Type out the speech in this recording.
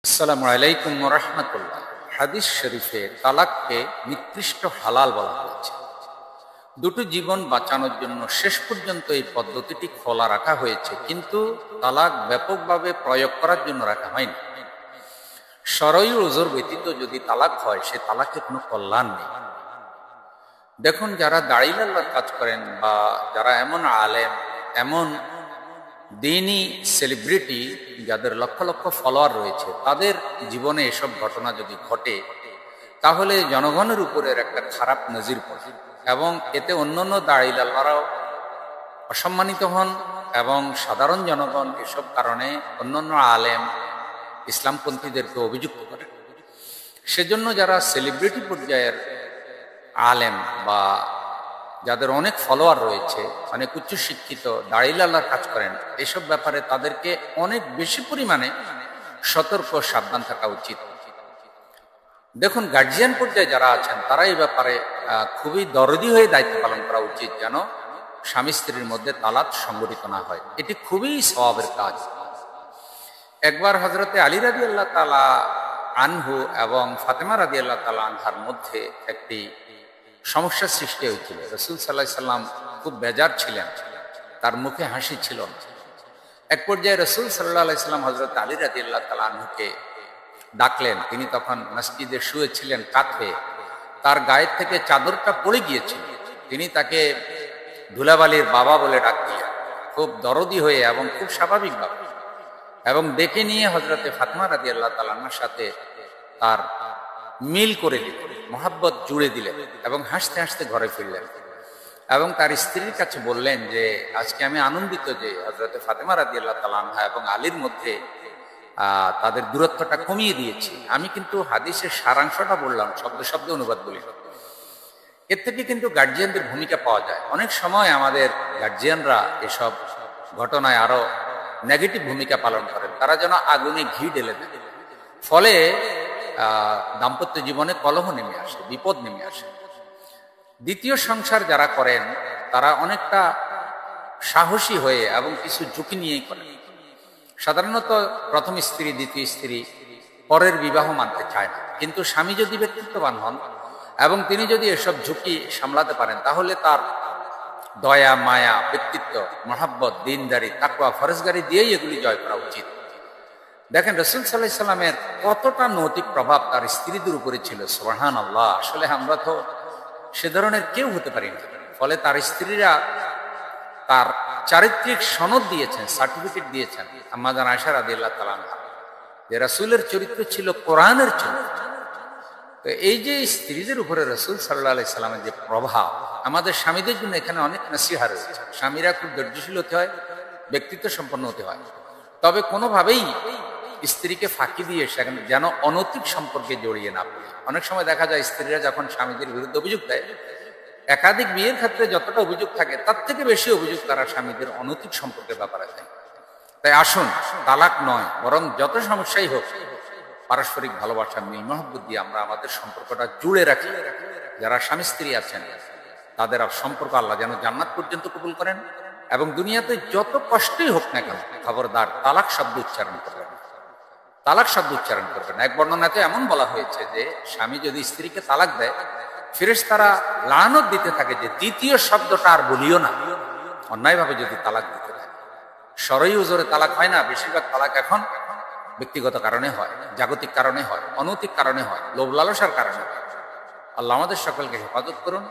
আসসালামু আলাইকুম ওয়া রাহমাতুল্লাহ। হাদিস শরীফে তালাককে নিকৃষ্ট হালাল বলা হয়েছে। দুটো জীবন বাঁচানোর জন্য শেষ পর্যন্ত এই পদ্ধতিটি খোলা রাখা হয়েছে, কিন্তু তালাক ব্যাপকভাবে প্রয়োগ করার জন্য রাখা হয়নি। শরঈ ওজর ব্যতীত যদি তালাক হয়, সে তালাকে কোনো কল্যাণ নেই। দেখুন, যারা দাঁড়িয়ে আল্লাহর কাজ করেন বা যারা এমন আলেম, এমন দিনই সেলিব্রিটি যাদের লক্ষ লক্ষ ফলোয়ার রয়েছে, তাদের জীবনে এসব ঘটনা যদি ঘটে, তাহলে জনগণের উপরের একটা খারাপ নজির পড়ে এবং এতে অন্যান্য দাঁড়িয়ে আল্লাহরাও অসম্মানিত হন এবং সাধারণ জনগণ এসব কারণে অন্যান্য আলেম ইসলামপন্থীদেরকে অভিযুক্ত করেন। সেজন্য যারা সেলিব্রিটি পর্যায়ের আলেম বা যাদের অনেক ফলোয়ার রয়েছে, অনেক উচ্চশিক্ষিত, দাঁড়িয়ে আল্লাহর কাজ করেন, এসব ব্যাপারে তাদেরকে অনেক বেশি পরিমাণে সতর্ক সাবধান থাকা উচিত। দেখুন, গার্জিয়ান পর্যায়ে যারা আছেন তারা এই ব্যাপারে খুবই দরদি হয়ে দায়িত্ব পালন করা উচিত, যেন স্বামী স্ত্রীর মধ্যে তালাক সংঘটিত না হয়। এটি খুবই সওয়াবের কাজ। একবার হযরতে আলী রাদিয়াল্লাহু তাআলা আনহু এবং ফাতেমা রাদিয়াল্লাহু তাআলা আনহার মধ্যে একটি সমস্যার সৃষ্টি হয়েছিল। রাসূল সাল্লাল্লাহু আলাইহি সাল্লাম খুব বেজার ছিলেন, তার মুখে হাসি ছিল না। এক পর্যায়ে রাসূল সাল্লাল্লাহু আলাইহি সাল্লাম হযরত আলী রাদিয়াল্লাহু তাআলা আনহুকে ডাকলেন। তিনি তখন মসজিদে শুয়েছিলেন কাত হয়ে, তার গায়ের থেকে চাদরটা পড়ে গিয়েছিল। তিনি তাকে ধুলাবালির বাবা বলে ডাক দিলেন, খুব দরদি হয়ে এবং খুব স্বাভাবিকভাবে, এবং ডেকে নিয়ে হযরতে ফাতেমা রাদিয়াল্লাহু তাআলা আনহার সাথে তার মিল করে দিলেন, মহাব্বত জুড়ে দিলেন এবং হাসতে হাসতে ঘরে ফিরলেন এবং তার স্ত্রীর কাছে বললেন যে, আজকে আমি আনন্দিত যে হযরতে ফাতেমা রাদিয়াল্লাহু তাআলা আনহা এবং আলীর মধ্যে তাদের দূরত্বটা কমিয়ে দিয়েছি। আমি কিন্তু হাদিসের সারাংশটা বললাম, শব্দ শব্দ অনুবাদ বলি। এর থেকে কিন্তু গার্জিয়ানদের ভূমিকা পাওয়া যায়। অনেক সময় আমাদের গার্জিয়ানরা এসব ঘটনায় আরো নেগেটিভ ভূমিকা পালন করেন। তারা যেন আগুনে ঘি ঢেলে দেন, ফলে দাম্পত্য জীবনে কলহ নেমে আসে, বিপদ নেমে আসে। দ্বিতীয় সংসার যারা করেন তারা অনেকটা সাহসী হয়ে এবং কিছু ঝুঁকি নিয়েই করেন। সাধারণত প্রথম স্ত্রী, দ্বিতীয় স্ত্রী পরের বিবাহ মানতে চায় না, কিন্তু স্বামী যদি ব্যক্তিত্ববান হন এবং তিনি যদি এসব ঝুঁকি সামলাতে পারেন, তাহলে তার দয়া, মায়া, ব্যক্তিত্ব, মহাব্বত, দিনদারি, তাকওয়া, ফরজগারি দিয়েই এগুলি জয় করা উচিত। দেখেন, রাসূল সাল্লাল্লাহু আলাইহি সাল্লামের কতটা নৈতিক প্রভাব তার স্ত্রীদের উপরে ছিল। সুবহানাল্লাহ, আসলে আমরা তো সে ধরনের কেউ হতে পারি না। ফলে তার স্ত্রীরা তার চারিত্রিক সনদ দিয়েছেন, সার্টিফিকেট দিয়েছেন আম্মা জান আয়েশা রাদিয়াল্লাহু তাআলা আনহা, যে রাসূলের চরিত্র ছিল কোরআনের চরিত্র। তো এই যে স্ত্রীদের উপরে রাসূল সাল্লাল্লাহু আলাইহি সাল্লামের যে প্রভাব, আমাদের স্বামীদের জন্য এখানে অনেক নসিহা রয়েছে। স্বামীরা খুব ধৈর্যশীল হতে হয়, ব্যক্তিত্ব সম্পন্ন হতে হয়, তবে কোনোভাবেই স্ত্রীকে ফাঁকি দিয়ে সেখানে যেন অনৈতিক সম্পর্কে জড়িয়ে না পড়ে। অনেক সময় দেখা যায় স্ত্রীরা যখন স্বামীদের বিরুদ্ধে অভিযোগ দেয়, একাধিক বিয়ের ক্ষেত্রে যতটা অভিযোগ থাকে তার থেকে বেশি অভিযোগ তারা স্বামীদের অনৈতিক সম্পর্কের ব্যাপারে দেয়। তাই আসুন, তালাক নয়, বরং যত সমস্যাই হোক, পারস্পরিক ভালোবাসা, মিল মহব্বত দিয়ে আমরা আমাদের সম্পর্কটা জুড়ে রাখি। যারা স্বামী স্ত্রী আছেন তাদের সম্পর্ক আল্লাহ যেন জান্নাত পর্যন্ত কবুল করেন, এবং দুনিয়াতে যত কষ্টই হোক না কেন, খবরদার তালাক শব্দ উচ্চারণ করবেন, তালাক শব্দ উচ্চারণ করবেন। এক বর্ণনাতে এমন বলা হয়েছে যে স্বামী যদি স্ত্রীকে তালাক দেয়, ফেরেশতারা লানত দিতে থাকে যে দ্বিতীয় শব্দটা আর বলিও না, অন্যায়ভাবে যদি তালাক দিতে থাকে। শরঈ ওজরে তালাক হয় না, বেশিরভাগ তালাক এখন ব্যক্তিগত কারণে হয়, জাগতিক কারণে হয়, অনৈতিক কারণে হয়, লোভ লালসার কারণে হয়। আল্লাহ আমাদের সকলকে হেফাজত করুন।